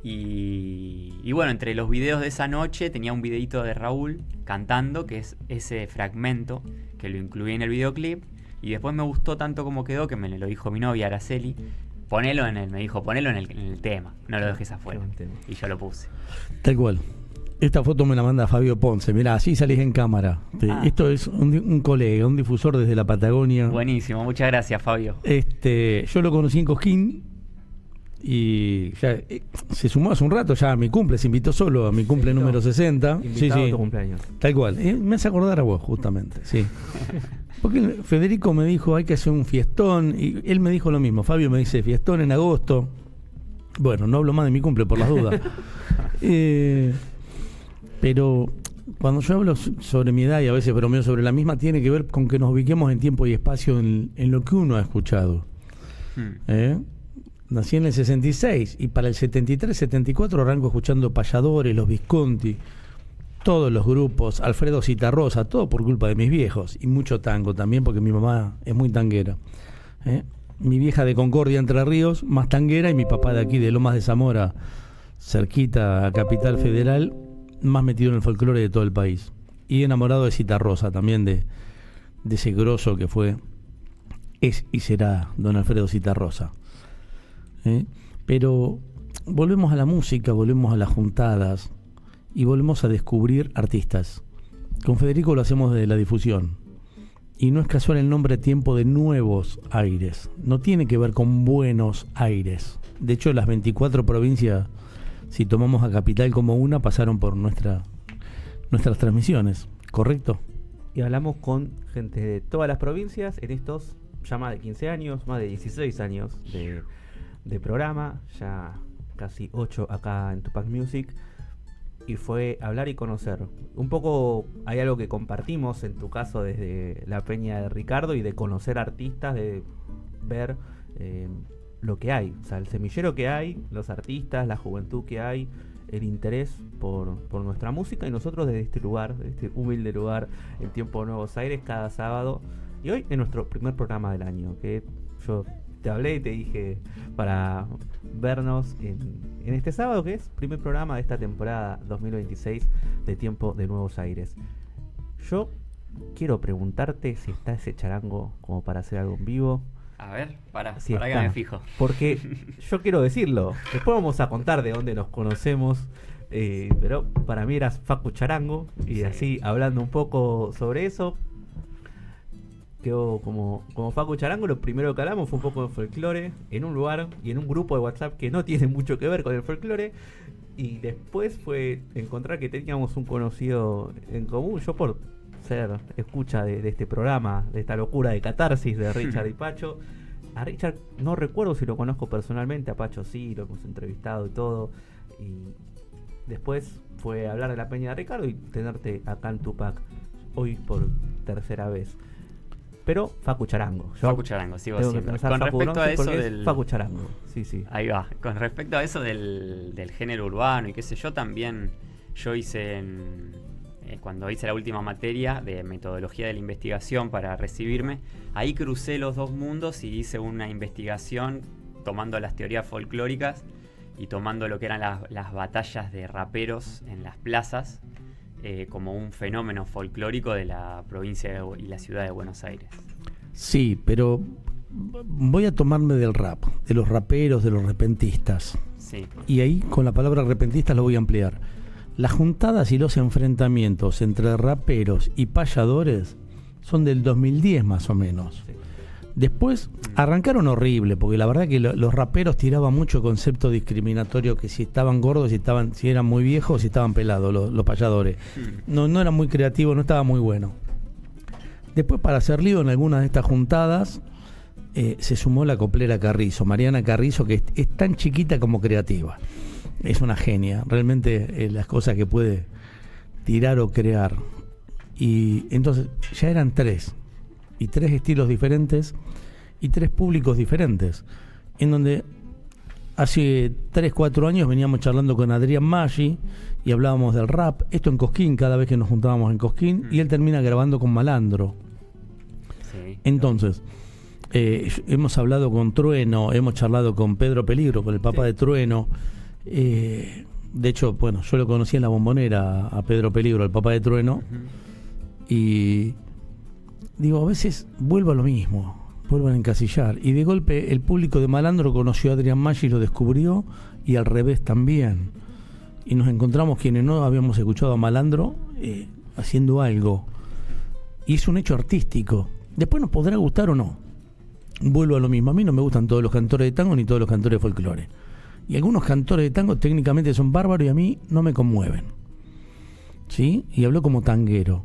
Y bueno, entre los videos de esa noche tenía un videito de Raúl cantando, que es ese fragmento que lo incluí en el videoclip. Y después me gustó tanto como quedó, que me lo dijo mi novia Araceli, me dijo, ponelo en el tema, no lo dejes afuera. Y yo lo puse. Tal cual. Esta foto me la manda Fabio Ponce. Mirá, así salís en cámara. Esto es un colega, un difusor desde la Patagonia. Buenísimo, muchas gracias, Fabio. Yo lo conocí en Cosquín y ya se sumó hace un rato ya a mi cumple, se invitó solo a mi cumple número 60. Invitado a tu cumpleaños. Tal cual. Me hace acordar a vos, justamente. Sí. Porque Federico me dijo, hay que hacer un fiestón, y él me dijo lo mismo. Fabio me dice, fiestón en agosto. Bueno, no hablo más de mi cumple por las dudas. Pero cuando yo hablo sobre mi edad y a veces bromeo sobre la misma, tiene que ver con que nos ubiquemos en tiempo y espacio en lo que uno ha escuchado. nací en el 66 y para el 73, 74 arranco escuchando Payadores, Los Visconti, todos los grupos, Alfredo Citarrosa, todo por culpa de mis viejos y mucho tango también porque mi mamá es muy tanguera. Mi vieja de Concordia, Entre Ríos, más tanguera, y mi papá de aquí de Lomas de Zamora, cerquita a Capital Federal, más metido en el folclore de todo el país. Y enamorado de Citarrosa también, de ese grosso que fue, es y será don Alfredo Citarrosa. Pero volvemos a la música, volvemos a las juntadas y volvemos a descubrir artistas. Con Federico lo hacemos desde la difusión. Y no es casual el nombre Tiempo de Nuevos Aires. No tiene que ver con Buenos Aires. De hecho, las 24 provincias, si tomamos a Capital como una, pasaron por nuestras transmisiones. ¿Correcto? Y hablamos con gente de todas las provincias en estos ya más de 15 años, más de 16 años de programa, ya casi 8 acá en Tupac Music. Y fue hablar y conocer. Un poco hay algo que compartimos en tu caso desde la Peña de Ricardo, y de conocer artistas, de ver lo que hay. O sea, el semillero que hay, los artistas, la juventud que hay, el interés por nuestra música, y nosotros desde este lugar, desde este humilde lugar en Tiempo de Nuevos Aires, cada sábado. Y hoy es nuestro primer programa del año, que yo te hablé y te dije para vernos en este sábado, que es primer programa de esta temporada 2026 de Tiempo de Nuevos Aires. Yo quiero preguntarte si está ese charango como para hacer algo en vivo. A ver, para Si que está. me fijo. Porque yo quiero decirlo. Después vamos a contar de dónde nos conocemos. Pero para mí eras Facu Charango. Y Sí. así, hablando un poco sobre eso, quedó como Facu Charango. Lo primero que hablamos fue un poco de folclore en un lugar y en un grupo de WhatsApp que no tiene mucho que ver con el folclore. Y después fue encontrar que teníamos un conocido en común. Yo, por ser escucha de este programa, de esta locura de catarsis de Richard y Pacho. A Richard no recuerdo si lo conozco personalmente, a Pacho sí, lo hemos entrevistado y todo. Y después fue hablar de la Peña de Ricardo y tenerte acá en Tupac hoy por tercera vez. Pero Facu Charango. Yo Facu Charango, sigo tengo que siendo. pensar Con Facu respecto a Bronce eso porque es del... Facu Charango, sí. Ahí va. Con respecto a eso del género urbano y qué sé yo, también yo hice cuando hice la última materia de metodología de la investigación para recibirme, ahí crucé los dos mundos y hice una investigación tomando las teorías folclóricas y tomando lo que eran las batallas de raperos en las plazas como un fenómeno folclórico de la provincia y la ciudad de Buenos Aires. Sí, pero voy a tomarme del rap, de los raperos, de los repentistas. Sí. Y ahí con la palabra repentistas lo voy a ampliar. Las juntadas y los enfrentamientos entre raperos y payadores son del 2010 más o menos. Sí. Después arrancaron horrible, porque la verdad que los raperos tiraban mucho concepto discriminatorio, que si estaban gordos, si eran muy viejos, si estaban pelados los payadores. No era muy creativo, no estaba muy bueno. Después, para hacer lío en algunas de estas juntadas, se sumó la coplera Carrizo, Mariana Carrizo, que es tan chiquita como creativa. Es una genia, realmente las cosas que puede tirar o crear. Y entonces ya eran tres estilos diferentes y tres públicos diferentes, en donde hace 3-4 años veníamos charlando con Adrián Maggi y hablábamos del rap, esto en Cosquín, cada vez que nos juntábamos en Cosquín, y él termina grabando con Malandro. Sí. Entonces hemos hablado con Trueno, hemos charlado con Pedro Peligro, con el papá de Trueno. De hecho, bueno, yo lo conocí en La Bombonera a Pedro Peligro, el papá de Trueno. Y digo, a veces vuelvo a lo mismo, vuelvo a encasillar. Y de golpe el público de Malandro conoció a Adrián Maggi y lo descubrió, y al revés también. Y nos encontramos quienes no habíamos escuchado a Malandro haciendo algo. Y es un hecho artístico. Después nos podrá gustar o no. Vuelvo a lo mismo. A mí no me gustan todos los cantores de tango ni todos los cantores de folclore. Y algunos cantores de tango técnicamente son bárbaros y a mí no me conmueven. ¿Sí? Y hablo como tanguero.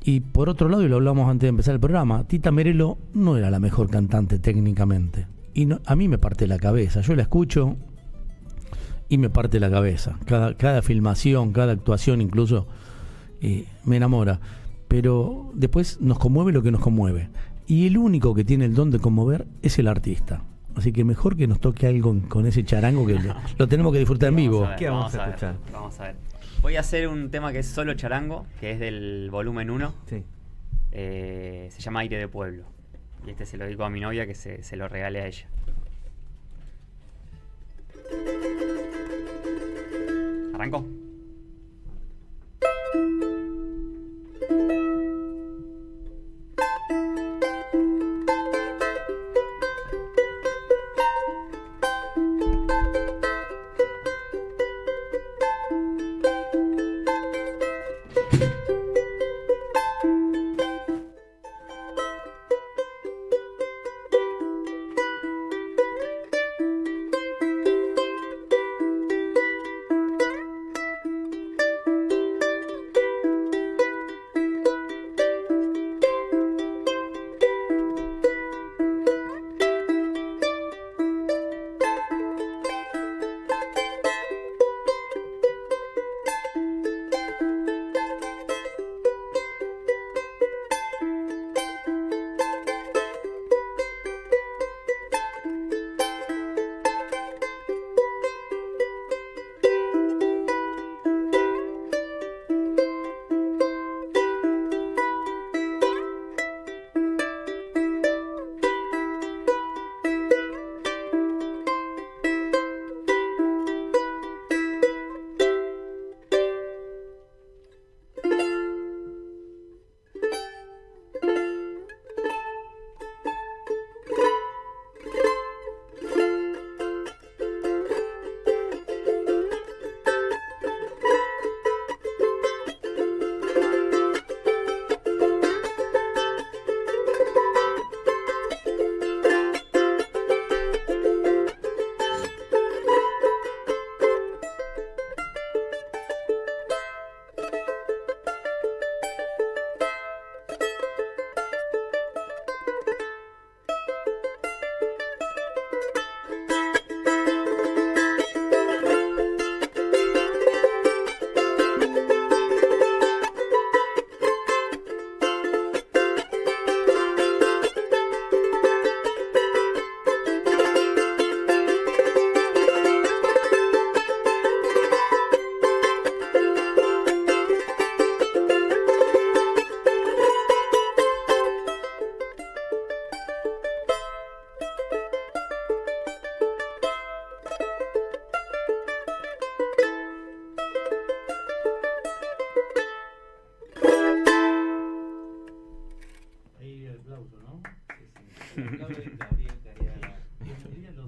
Y por otro lado, y lo hablamos antes de empezar el programa, Tita Merelo no era la mejor cantante técnicamente. Y no, a mí me parte la cabeza. Yo la escucho y me parte la cabeza. Cada filmación, cada actuación incluso me enamora. Pero después nos conmueve lo que nos conmueve. Y el único que tiene el don de conmover es el artista. Así que mejor que nos toque algo con ese charango que lo tenemos que disfrutar en vivo. ¿Qué vamos a escuchar? Vamos a ver. Voy a hacer un tema que es solo charango, que es del volumen 1. Sí. Se llama Aire de Pueblo. Y este se lo dedico a mi novia, que se lo regale a ella. ¿Arrancó?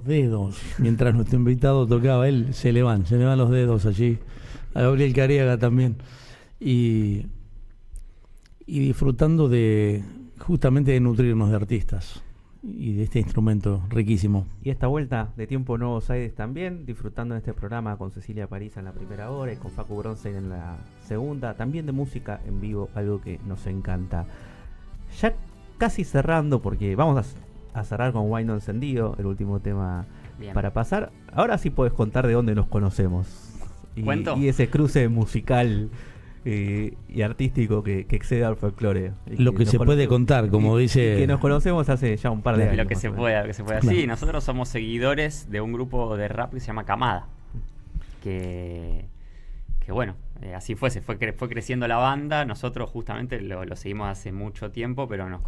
Dedos, mientras nuestro invitado tocaba, él se le van los dedos allí, a Gabriel Careaga también, y disfrutando de justamente de nutrirnos de artistas y de este instrumento riquísimo. Y esta vuelta de Tiempo Nuevos Aires también, disfrutando de este programa con Cecilia París en la primera hora y con Facu Bronstein en la segunda, también de música en vivo, algo que nos encanta. Ya casi cerrando, porque vamos a cerrar con Wine No Encendido, el último tema. Bien. Para pasar. Ahora sí puedes contar de dónde nos conocemos. ¿Cuento? Y ese cruce musical y artístico que excede al folclore. Lo que se puede contar, como dice. Y que nos conocemos hace ya un par de años. Lo que se pueda. Claro. Sí, nosotros somos seguidores de un grupo de rap que se llama Camada. Que bueno, así fue creciendo la banda. Nosotros justamente lo seguimos hace mucho tiempo, pero nos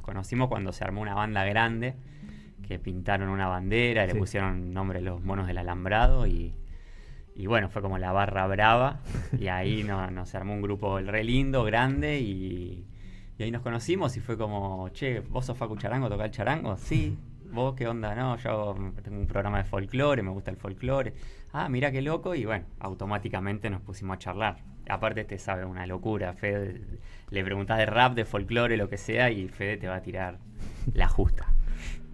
conocimos cuando se armó una banda grande, que pintaron una bandera, sí. Le pusieron nombre Los Monos del Alambrado y bueno, fue como la barra brava y ahí nos armó un grupo re lindo, grande y ahí nos conocimos y fue como, che, ¿vos sos Facu Charango, tocás el charango? Sí. ¿Vos qué onda? No, yo tengo un programa de folclore, me gusta el folclore. Ah, mirá qué loco. Y bueno, automáticamente nos pusimos a charlar. Aparte te sabe una locura. Fede, le preguntás de rap, de folclore, lo que sea, y Fede te va a tirar la justa.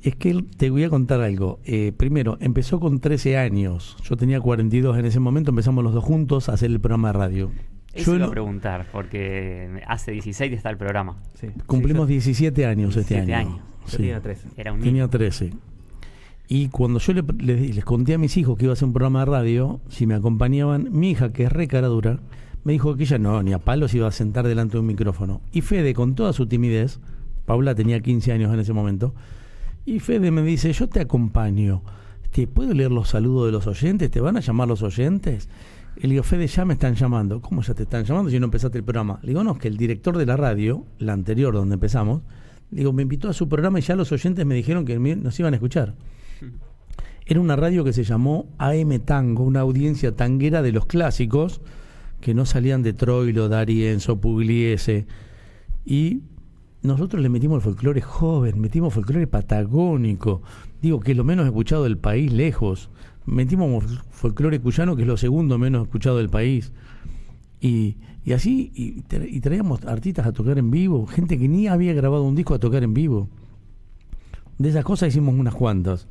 Es que te voy a contar algo. Primero, empezó con 13 años. Yo tenía 42 en ese momento. Empezamos los dos juntos a hacer el programa de radio. Eso iba a preguntar, porque hace 16 está el programa. Sí. Cumplimos 17 años 17 este año. años. Yo tenía 13. Era un tenía 13. Y cuando yo les conté a mis hijos que iba a hacer un programa de radio, si me acompañaban, mi hija, que es re cara dura, me dijo que ella no, ni a palos iba a sentar delante de un micrófono. Y Fede, con toda su timidez, Paula tenía 15 años en ese momento, Y Fede me dice, yo te acompaño. ¿Te puedo leer los saludos de los oyentes? ¿Te van a llamar los oyentes? Y le digo, Fede, ya me están llamando. ¿Cómo ya te están llamando si no empezaste el programa? Le digo, no, es que el director de la radio, la anterior donde empezamos, le digo, me invitó a su programa y ya los oyentes me dijeron que nos iban a escuchar. Era una radio que se llamó AM Tango, una audiencia tanguera de los clásicos que no salían de Troilo, D'Arienzo, Pugliese. Y nosotros le metimos el folclore joven, metimos folclore patagónico, digo que es lo menos escuchado del país lejos. Metimos folclore cuyano, que es lo segundo menos escuchado del país. Y así, y traíamos artistas a tocar en vivo, gente que ni había grabado un disco a tocar en vivo. De esas cosas hicimos unas cuantas.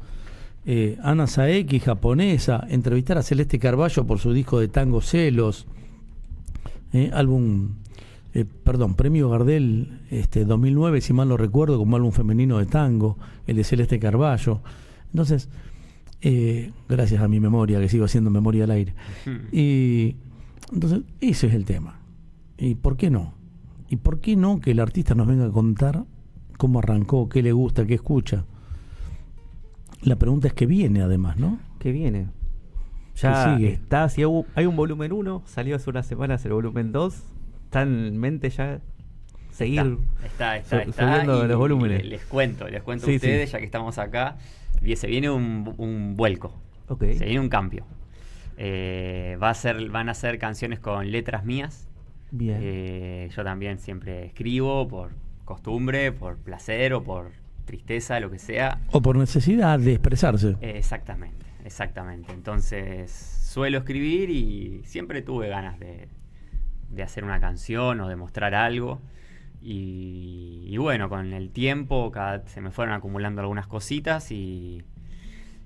Ana Saeki, japonesa, entrevistar a Celeste Carballo por su disco de tango Celos, premio Gardel 2009, si mal lo recuerdo, como álbum femenino de tango, el de Celeste Carballo. Entonces, gracias a mi memoria, que sigo haciendo memoria al aire. Y entonces, ese es el tema. ¿Y por qué no? ¿Y por qué no que el artista nos venga a contar cómo arrancó, qué le gusta, qué escucha? La pregunta es qué viene, además, ¿no? ¿Qué viene? Ya sigue? está, si hay un volumen 1, salió hace unas semanas el volumen 2, está en mente ya seguir Está. subiendo Y los volúmenes. Les cuento Sí, a ustedes, sí. ya que estamos acá, se viene un vuelco, Ok. se viene un cambio. Van a ser canciones con letras mías. Bien. Yo también siempre escribo por costumbre, por placer o por tristeza, lo que sea. O por necesidad de expresarse. Exactamente. Entonces suelo escribir y siempre tuve ganas de hacer una canción o de mostrar algo. Y bueno, con el tiempo se me fueron acumulando algunas cositas y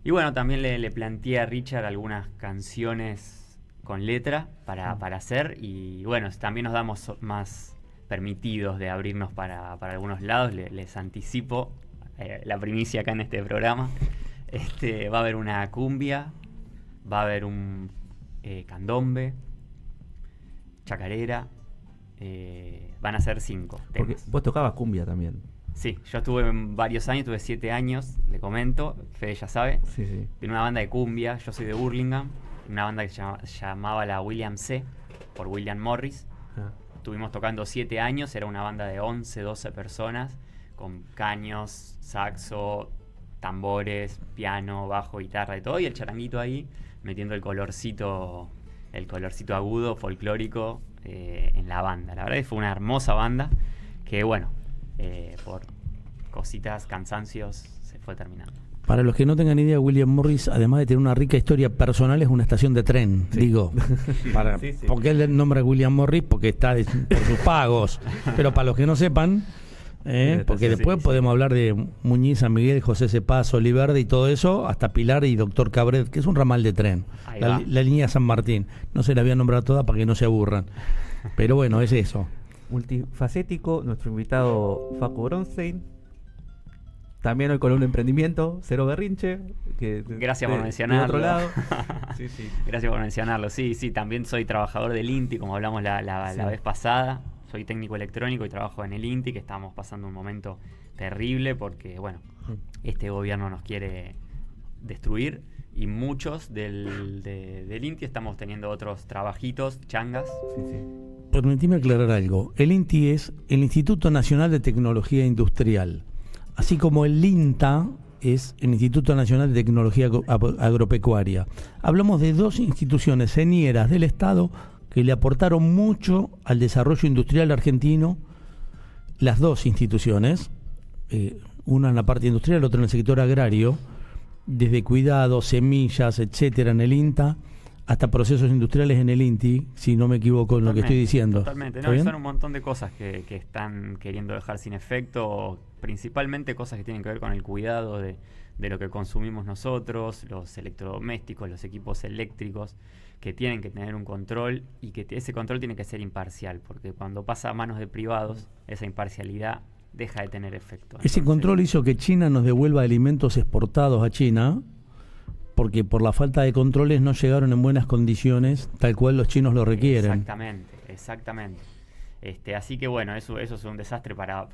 bueno, también le planteé a Richard algunas canciones con letra para hacer y bueno, también nos damos más permitidos de abrirnos para algunos lados. Les anticipo la primicia acá en este programa. Va a haber una cumbia, va a haber un candombe, chacarera, van a ser 5 Porque temas. vos tocabas cumbia también. Sí, yo estuve varios años, tuve 7 años, le comento, Fede ya sabe, Sí. en una banda de cumbia. Yo soy de Burlingame, una banda que se llamaba la William C, por William Morris. Ah. Estuvimos tocando 7 años, era una banda de 11, 12 personas, con caños, saxo, tambores, piano, bajo, guitarra y todo, y el charanguito ahí metiendo el colorcito agudo, folclórico en la banda. La verdad es que fue una hermosa banda que bueno, por cositas, cansancios, se fue terminando. Para los que no tengan idea, William Morris, además de tener una rica historia personal, es una estación de tren, digo. Sí. ¿Por qué el nombre William Morris? Porque está por sus pagos. Pero para los que no sepan, porque después podemos hablar de Muñiz, San Miguel, José Cepaz, Oliverde y todo eso, hasta Pilar y Doctor Cabret, que es un ramal de tren. Ahí va. La línea San Martín. No se la voy a nombrar toda para que no se aburran. Pero bueno, es eso. Multifacético, nuestro invitado Facu Bronstein. También hoy con un emprendimiento, Cero Berrinche. Gracias por mencionarlo. De otro lado. Sí. Gracias por mencionarlo. Sí, también soy trabajador del INTI, como hablamos la vez pasada. Soy técnico electrónico y trabajo en el INTI, que estamos pasando un momento terrible porque, bueno, este gobierno nos quiere destruir y muchos del INTI estamos teniendo otros trabajitos, changas. Sí. Permitime aclarar algo. El INTI es el Instituto Nacional de Tecnología Industrial, así como el INTA es el Instituto Nacional de Tecnología Agropecuaria. Hablamos de dos instituciones señeras del Estado que le aportaron mucho al desarrollo industrial argentino, las dos instituciones, una en la parte industrial, otra en el sector agrario, desde cuidados, semillas, etcétera, en el INTA, hasta procesos industriales en el INTI, si no me equivoco en lo que estoy diciendo. Totalmente, ¿Está no, bien? son un montón de cosas que están queriendo dejar sin efecto, principalmente cosas que tienen que ver con el cuidado de lo que consumimos nosotros, los electrodomésticos, los equipos eléctricos, que tienen que tener un control y que ese control tiene que ser imparcial, porque cuando pasa a manos de privados, esa imparcialidad deja de tener efecto. Ese control hizo que China nos devuelva alimentos exportados a China, porque por la falta de controles no llegaron en buenas condiciones, tal cual los chinos lo requieren. Exactamente. Así que bueno, eso es un desastre para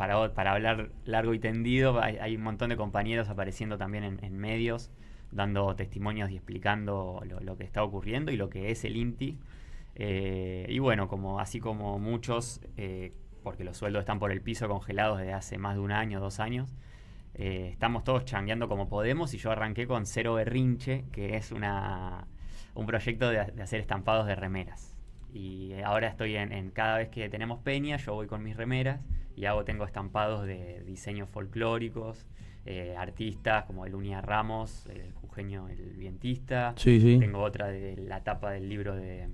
hablar largo y tendido. Hay un montón de compañeros apareciendo también en medios, dando testimonios y explicando lo que está ocurriendo y lo que es el INTI. Y bueno, así como muchos, porque los sueldos están por el piso congelados desde hace más de 1 año, 2 años, estamos todos changueando como podemos, y yo arranqué con Cero Berrinche, que es un proyecto de hacer estampados de remeras. Y ahora estoy en cada vez que tenemos peña, yo voy con mis remeras y tengo estampados de diseños folclóricos, artistas como el Unia Ramos, el jujeño El Vientista. Sí, sí. Tengo otra de la tapa del libro de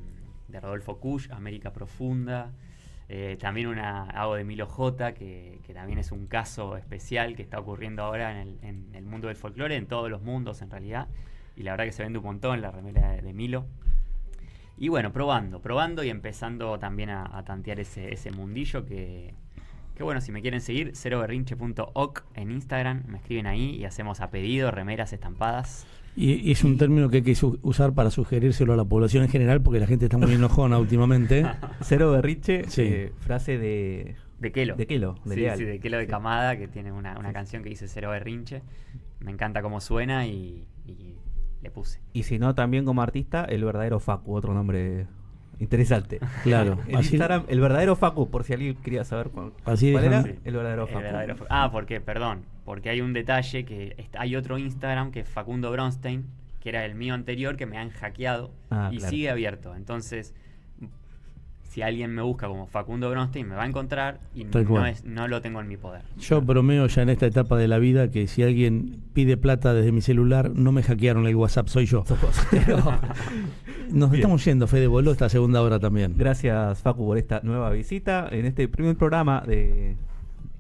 Rodolfo Kusch, América Profunda. También hago de Milo J, que también es un caso especial que está ocurriendo ahora en el mundo del folclore, en todos los mundos en realidad. Y la verdad que se vende un montón la remera de Milo. Y bueno, probando y empezando también a tantear ese mundillo que bueno, si me quieren seguir, ceroberrinche.oc en Instagram, me escriben ahí y hacemos a pedido remeras estampadas. Y es un término que hay que usar para sugerírselo a la población en general, porque la gente está muy enojona últimamente. Cero Berrinche, Sí. Frase de Kelo. De Kelo, de Sí, Leal. sí, de Kelo de Camada, que tiene una canción que dice Cero Berrinche. Me encanta cómo suena y le puse. Y si no, también como artista, el verdadero Facu, otro nombre interesante. Claro. En Así, Instagram, el verdadero Facu, por si alguien quería saber cuál Así era, dejan- el verdadero Facu. Porque hay un detalle hay otro Instagram que es Facundo Bronstein, que era el mío anterior, que me han hackeado y Claro. sigue abierto. Entonces, si alguien me busca como Facundo Bronstein, me va a encontrar y Tal cual. no lo tengo en mi poder. yo bromeo ya en esta etapa de la vida que si alguien pide plata desde mi celular, no me hackearon el WhatsApp, soy yo. Nos Bien. estamos yendo, Fede, voló esta segunda hora también. Gracias, Facu, por esta nueva visita en este primer programa de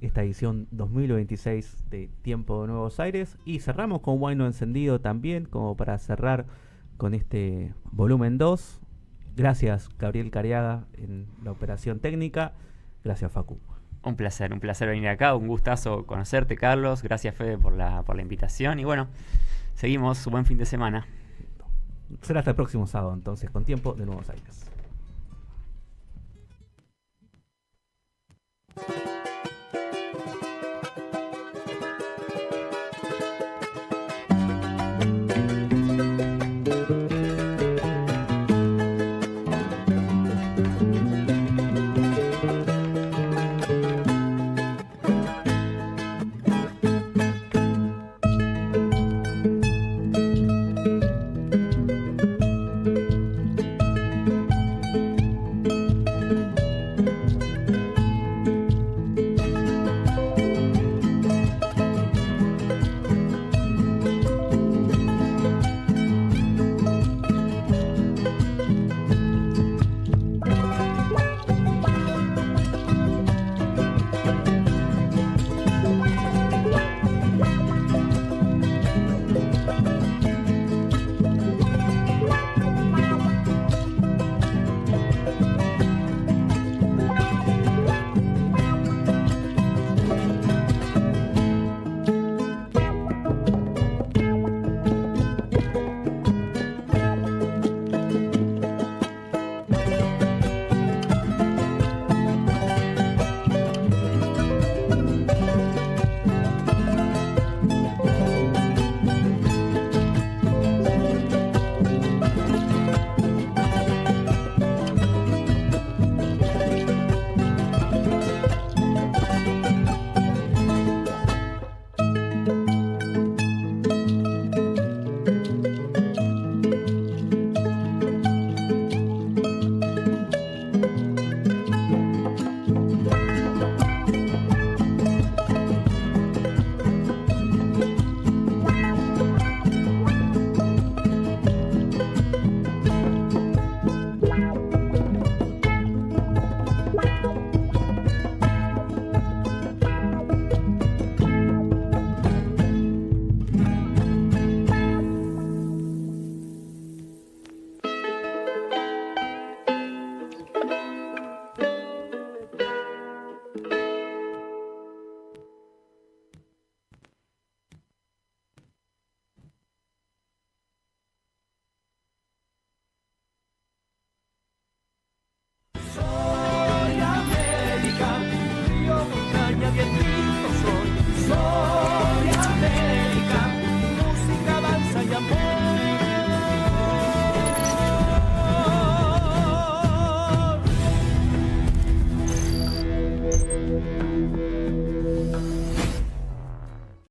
esta edición 2026 de Tiempo de Nuevos Aires. Y cerramos con Guayno Encendido también, como para cerrar con este volumen 2. Gracias, Gabriel Cariaga, en la operación técnica. Gracias, Facu. Un placer venir acá, un gustazo conocerte, Carlos. Gracias, Fede, por la invitación. Y bueno, seguimos, buen fin de semana. Será hasta el próximo sábado, entonces, con Tiempo de Nuevos Aires.